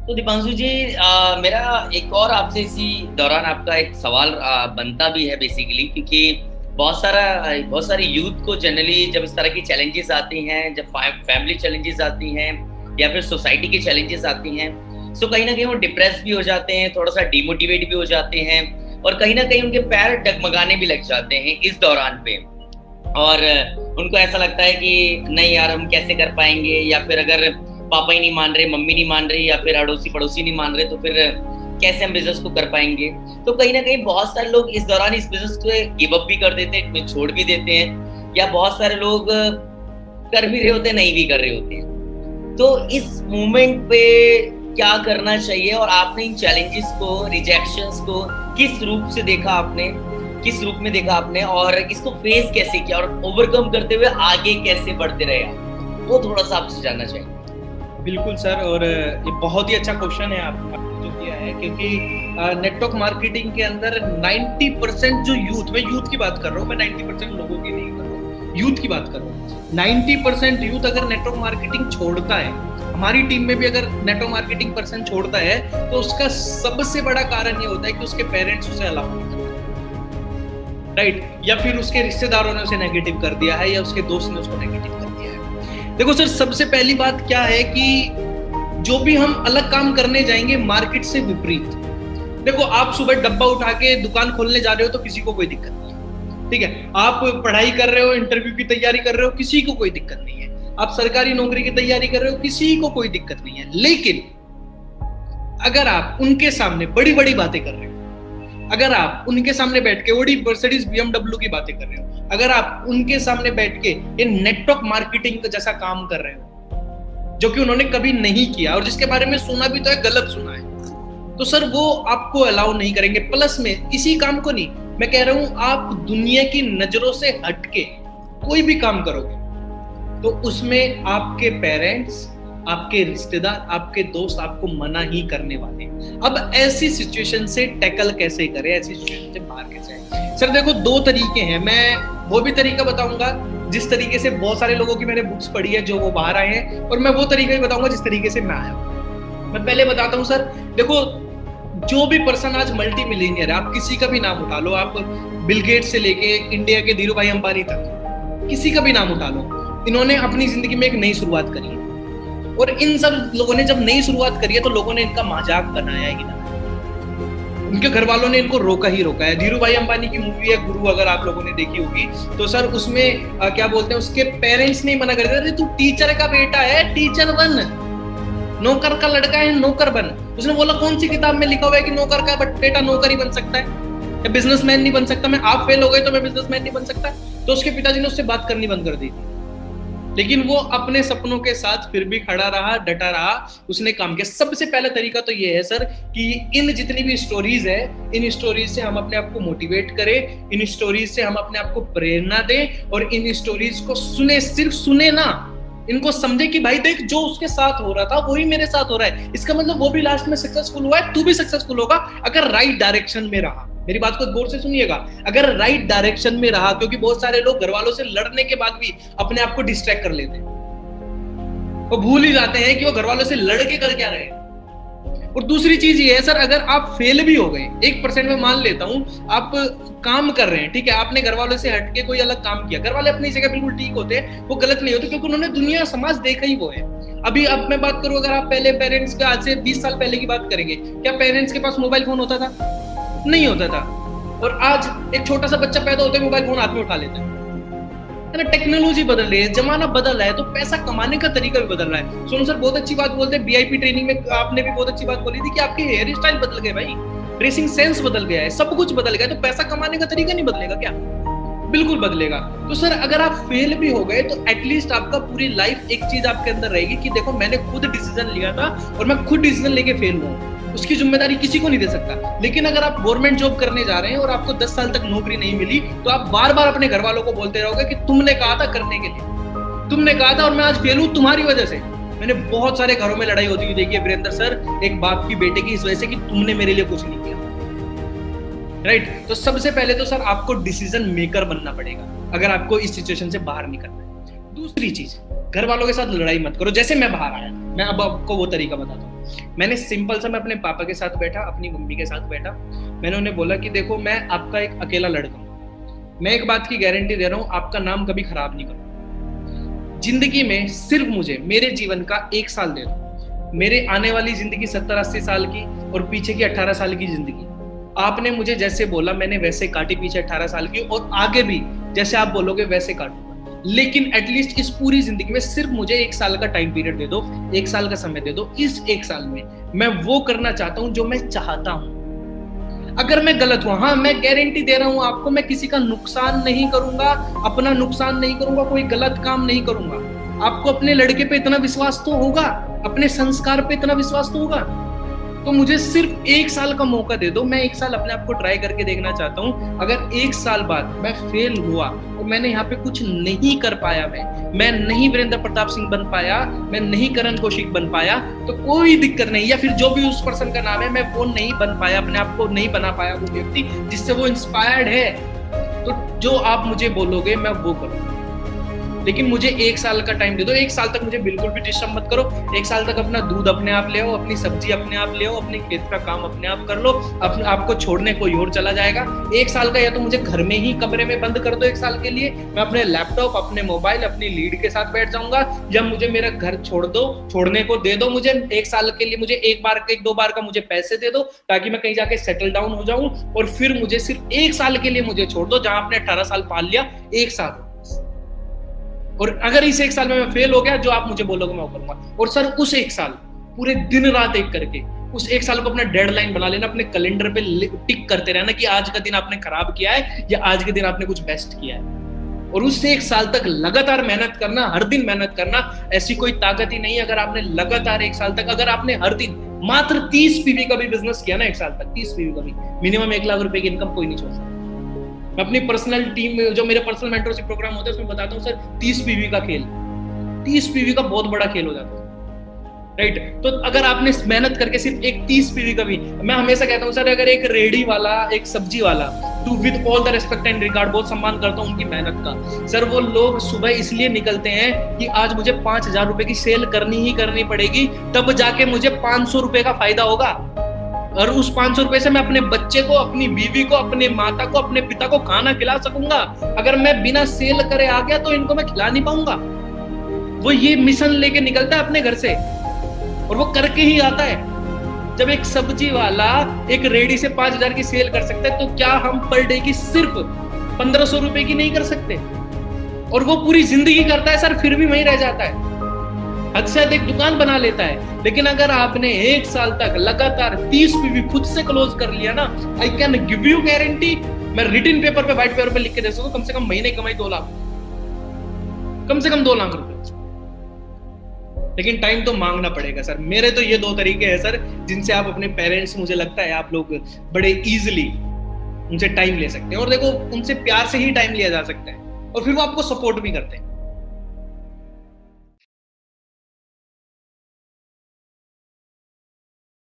तो दीपांशु जी, मेरा एक और आपसे इसी दौरान आपका एक सवाल बनता भी है बेसिकली, क्योंकि बहुत सारे यूथ को जनरली जब इस तरह की चैलेंजेस आती हैं, जब फैमिली चैलेंजेस आती हैं या फिर सोसाइटी की चैलेंजेस आती हैं, सो कहीं ना कहीं वो डिप्रेस भी हो जाते हैं, थोड़ा सा डिमोटिवेट भी हो जाते हैं और कहीं ना कहीं उनके पैर डगमगाने भी लग जाते हैं इस दौरान पे। और उनको ऐसा लगता है कि नहीं यार, हम कैसे कर पाएंगे, या फिर अगर पापा ही नहीं मान रहे, मम्मी नहीं मान रही, या फिर अड़ोसी पड़ोसी नहीं मान रहे, तो फिर कैसे हम बिजनेस को कर पाएंगे। तो कहीं ना कहीं बहुत सारे लोग इस दौरान इस बिजनेस को गिव अप भी कर देते हैं, छोड़ भी देते हैं, या बहुत सारे लोग कर भी रहे होते हैं, नहीं भी कर रहे होते हैं। तो इस मोमेंट पे क्या करना चाहिए, और आपने इन चैलेंजेस को, रिजेक्शंस को किस रूप से देखा आपने, किस रूप में देखा आपने, और इसको फेस कैसे किया और ओवरकम करते हुए आगे कैसे बढ़ते रहे आप, वो थोड़ा सा आपसे जानना चाहिए। बिल्कुल सर, और ये बहुत ही अच्छा क्वेश्चन है आपने जो किया है, क्योंकि नेटवर्क मार्केटिंग के अंदर 90% जो यूथ, मैं यूथ की बात कर रहा हूँ, मैं 90% लोगों की नहीं कर रहा हूँ, यूथ की बात कर रहा हूँ। 90% यूथ अगर नेटवर्क मार्केटिंग छोड़ता है, हमारी टीम में भी अगर नेटवर्क मार्केटिंग पर्सन छोड़ता है, तो उसका सबसे बड़ा कारण ये होता है कि उसके पेरेंट्स उसे अलाउ नहीं करते, राइट, या फिर उसके रिश्तेदारों ने उसे नेगेटिव कर दिया है, या उसके दोस्त ने उसको नेगेटिव कर दिया है। देखो सर, सबसे पहली बात क्या है कि जो भी हम अलग काम करने जाएंगे मार्केट से विपरीत, देखो आप सुबह डब्बा उठा के दुकान खोलने जा रहे हो तो किसी को कोई दिक्कत नहीं है, ठीक है। आप पढ़ाई कर रहे हो, इंटरव्यू की तैयारी कर रहे हो, किसी को कोई दिक्कत नहीं है। आप सरकारी नौकरी की तैयारी कर रहे हो, किसी को कोई दिक्कत नहीं है। लेकिन अगर आप उनके सामने बड़ी बड़ी बातें कर रहे हो, अगर आप उनके सामने बैठ के बड़ी मर्सिडीज BMW की बातें कर रहे हो, अगर आप उनके सामने बैठ के ये नेटवर्क मार्केटिंग का जैसा काम कर रहे हो जो कि उन्होंने कभी नहीं किया और जिसके बारे में सुना भी तो है, गलत सुना है, तो सर वो आपको अलाउ नहीं करेंगे। प्लस में इसी काम को नहीं, मैं कह रहा हूं आप दुनिया की नजरों से हटके कोई भी काम करोगे तो उसमें आपके पेरेंट्स, आपके रिश्तेदार, आपके दोस्त आपको मना ही करने वाले हैं। अब ऐसी सिचुएशन से टैकल कैसे करें, ऐसी सिचुएशन से बाहर कैसे आए? सर देखो, दो तरीके हैं। मैं वो भी तरीका बताऊंगा जिस तरीके से बहुत सारे लोगों की मैंने बुक्स पढ़ी है जो वो बाहर आए हैं, और मैं वो तरीका भी बताऊंगा जिस तरीके से मैं आया हूं। मैं पहले बताता हूं सर, देखो जो भी पर्सन आज मल्टी मिलियनियर है, आप किसी का भी नाम उठा लो, आप बिल गेट्स से लेके इंडिया के धीरू भाई अंबानी तक, किसी का भी नाम उठा लो, इन्होंने अपनी जिंदगी में एक नई शुरुआत करी है। और इन सब लोगों ने जब नई शुरुआत करी है तो लोगों ने इनका मजाक बनाया ही ना, उनके घर वालों ने इनको रोका ही रोका है। धीरू भाई अंबानी की मूवी है गुरु, अगर आप लोगों ने देखी होगी तो सर उसमें क्या बोलते हैं, उसके पेरेंट्स नहीं मना करते, अरे तू टीचर का बेटा है, टीचर बन, नौकर का लड़का है, नौकर बन। उसने बोला कौन सी किताब में लिखा हुआ है कि नौकर का बेटा नौकर ही बन सकता है, या बिजनेसमैन नहीं बन सकता? मैं आप फेल हो गए तो मैं बिजनेसमैन नहीं बन सकता? तो उसके पिताजी ने उससे बात करनी बंद कर दी थी, लेकिन वो अपने सपनों के साथ फिर भी खड़ा रहा, डटा रहा, उसने काम किया। सबसे पहला तरीका तो ये है सर कि इन जितनी भी स्टोरीज है, इन स्टोरीज से हम अपने आप को मोटिवेट करें, इन स्टोरीज से हम अपने आप को प्रेरणा दें, और इन स्टोरीज को सुने, सिर्फ सुने ना, इनको समझे कि भाई देख जो उसके साथ हो रहा था वही मेरे साथ हो रहा है। इसका मतलब वो भी लास्ट में सक्सेसफुल हुआ है, तू भी सक्सेसफुल होगा अगर राइट डायरेक्शन में रहा। मेरी बात को गौर से सुनिएगा, अगर राइट डायरेक्शन में रहा, क्योंकि बहुत सारे लोग घर वालों से लड़ने के बाद भी अपने आप को डिस्ट्रैक्ट कर लेते हैं, वो भूल ही जाते हैं कि वो घर वालों से लड़ के कर क्या रहे। और दूसरी चीज ये है सर, अगर आप फेल भी हो गए, 1% में मान लेता हूं, आप काम कर रहे हैं, ठीक है, आपने घर वालों से हटके कोई अलग काम किया, घर वाले अपनी जगह बिल्कुल ठीक होते हैं, वो गलत नहीं होते, क्योंकि उन्होंने दुनिया समाज देखा ही वो है। अभी अब मैं बात करूं, अगर आप पहले पेरेंट्स का, आज से 20 साल पहले की बात करेंगे, क्या पेरेंट्स के पास मोबाइल फोन होता था? नहीं होता था। और आज एक छोटा सा बच्चा पैदा होता है, मोबाइल फोन हाथ में उठा लेता है। टेक्नोलॉजी बदल रही है, जमाना बदल रहा है, तो पैसा कमाने का तरीका भी बदल रहा है। सोनू सर बहुत अच्छी बात बोलते हैं, VIP ट्रेनिंग में आपने भी बहुत अच्छी बात बोली थी कि आपके हेयर स्टाइल बदल गए भाई, ड्रेसिंग सेंस बदल गया है, सब कुछ बदल गया, तो पैसा कमाने का तरीका नहीं बदलेगा क्या? बिल्कुल बदलेगा। तो सर अगर आप फेल भी हो गए तो एटलीस्ट आपका पूरी लाइफ एक चीज आपके अंदर रहेगी कि देखो मैंने खुद डिसीजन लिया था और मैं खुद डिसीजन लेके फेल हुआ, उसकी जिम्मेदारी किसी को नहीं दे सकता। लेकिन अगर आप गवर्नमेंट जॉब करने जा रहे हैं और आपको 10 साल तक नौकरी नहीं मिली, तो आप बार बार अपने घर वालों को बोलते रहोगे कि तुमने कहा था करने के लिए, तुमने कहा था और मैं आज फेल हूं तुम्हारी वजह से। मैंने बहुत सारे घरों में लड़ाई होती हुई देखी है वीरेंद्र सर, एक बाप की बेटे की, इस वजह से कि तुमने मेरे लिए कुछ नहीं किया, राइट। तो सबसे पहले तो सर आपको डिसीजन मेकर बनना पड़ेगा अगर आपको इस सिचुएशन से बाहर निकलना है। दूसरी चीज, घर वालों के साथ लड़ाई मत करो। जैसे मैं बाहर आया, मैं अब आपको वो तरीका बताता हूँ। मैंने सिंपल सा, मैं अपने पापा के साथ बैठा, अपनी मम्मी के साथ बैठा, मैंने उन्हें बोला कि देखो मैं आपका एक अकेला लड़का हूँ, मैं एक बात की गारंटी दे रहा हूँ, आपका नाम कभी खराब नहीं करूँगा। जिंदगी में सिर्फ मुझे मेरे जीवन का 1 साल दे दो, मेरे आने वाली जिंदगी 70-80 साल की और पीछे की 18 साल की जिंदगी आपने मुझे जैसे बोला मैंने वैसे काटी पीछे 18 साल की, और आगे भी जैसे आप बोलोगे वैसे काटूंगा। लेकिन एटलीस्ट इस पूरी जिंदगी में सिर्फ मुझे 1 साल का टाइम पीरियड दे दो, 1 साल का समय दे दो। इस 1 साल में मैं वो करना चाहता हूं जो मैं चाहता हूं। अगर मैं गलत हुआ, हाँ मैं गारंटी दे रहा हूं आपको, मैं किसी का नुकसान नहीं करूंगा, अपना नुकसान नहीं करूंगा, कोई गलत काम नहीं करूंगा। आपको अपने लड़के पे इतना विश्वास तो होगा, अपने संस्कार पे इतना विश्वास तो होगा। तो मुझे सिर्फ 1 साल का मौका दे दो, मैं 1 साल अपने आप को ट्राई करके देखना चाहता हूँ। अगर 1 साल बाद मैं फेल हुआ और मैंने यहाँ पे कुछ नहीं कर पाया, मैं नहीं वीरेंद्र प्रताप सिंह बन पाया, मैं नहीं करण कौशिक बन पाया, तो कोई दिक्कत नहीं, या फिर जो भी उस पर्सन का नाम है मैं वो नहीं बन पाया, अपने आप को नहीं बना पाया वो व्यक्ति जिससे वो इंस्पायर्ड है, तो जो आप मुझे बोलोगे मैं वो करूँगा। लेकिन मुझे 1 साल का टाइम दे दो। 1 साल तक मुझे बिल्कुल भी डिस्टर्ब मत करो। 1 साल तक अपना दूध अपने आप ले आओ, अपनी सब्जी अपने आप ले आओ, अपने खेत का काम अपने आप कर लो, अपने आपको छोड़ने कोई और चला जाएगा। 1 साल का या तो मुझे घर में ही कमरे में बंद कर दो 1 साल के लिए, मैं अपने लैपटॉप, अपने मोबाइल, अपनी लीड के साथ बैठ जाऊंगा, या मुझे मेरा घर छोड़ने को दे दो। मुझे 1 साल के लिए मुझे 1-2 बार का मुझे पैसे दे दो ताकि मैं कहीं जाके सेटल डाउन हो जाऊं, और फिर मुझे सिर्फ 1 साल के लिए मुझे छोड़ दो, जहां आपने 18 साल पाल लिया, 1 साल। और अगर इस 1 साल में मैं फेल हो गया, जो आप मुझे बोलोगे मैं वो करूंगा। और सर उस 1 साल पूरे दिन रात एक करके उस 1 साल को अपना डेडलाइन बना लेना, अपने कैलेंडर पे टिक करते रहना कि आज का दिन आपने खराब किया है या आज के दिन आपने कुछ बेस्ट किया है। और उससे 1 साल तक लगातार मेहनत करना, हर दिन मेहनत करना। ऐसी कोई ताकत ही नहीं, अगर आपने लगातार 1 साल तक, अगर आपने हर दिन मात्र 30 पीवी का भी बिजनेस किया ना 1 साल तक, 30 पीवी का भी, मिनिमम 1 लाख रुपए की इनकम कोई नहीं छोड़ सकता। मैं अपनी पर्सनल टीम में, जो मेरे पर्सनल मेंटरशिप प्रोग्राम होता है उसमें बताता हूँ सर, 30 पीवी का खेल, 30 पीवी का बहुत बड़ा खेल हो जाता है, राइट। तो अगर आपने मेहनत करके सिर्फ एक 30 पीवी का भी, मैं हमेशा कहता हूँ सर, अगर एक रेडी वाला, एक सब्जी वाला, to with all the respect and regard, बहुत सम्मान करता हूँ उनकी मेहनत का सर, वो लोग सुबह इसलिए निकलते हैं कि आज मुझे 5,000 रुपए की सेल करनी पड़ेगी, तब जाके मुझे 500 रुपए का फायदा होगा। और उस 500 रुपए से मैं अपने बच्चे को, अपनी बीवी को, अपने माता को, अपने पिता को खाना खिला सकूंगा। अगर मैं बिना सेल करे आ गया तो इनको मैं खिला नहीं पाऊंगा। वो ये मिशन लेके निकलता है अपने घर से और वो करके ही आता है। जब एक सब्जी वाला एक रेडी से 5,000 की सेल कर सकता है, तो क्या हम पर डे की सिर्फ 1,500 रुपए की नहीं कर सकते? और वो पूरी जिंदगी करता है सर, फिर भी वहीं रह जाता है, हद से अधिक दुकान बना लेता है। लेकिन अगर आपने 1 साल तक लगातार 30 पीवी खुद से क्लोज कर लिया ना, I can give you guarantee, मैं रिटन पेपर पे, व्हाइट पेपर पे लिख के दे सकता हूं, कम से कम महीने कमाई 2 लाख, कम से कम 2 लाख रुपए। लेकिन टाइम तो मांगना पड़ेगा सर। मेरे तो ये 2 तरीके हैं सर, जिनसे आप अपने पेरेंट्स, मुझे लगता है आप लोग बड़े इजीली उनसे टाइम ले सकते हैं। और देखो, उनसे प्यार से ही टाइम लिया जा सकता है और फिर वो आपको सपोर्ट भी करते हैं।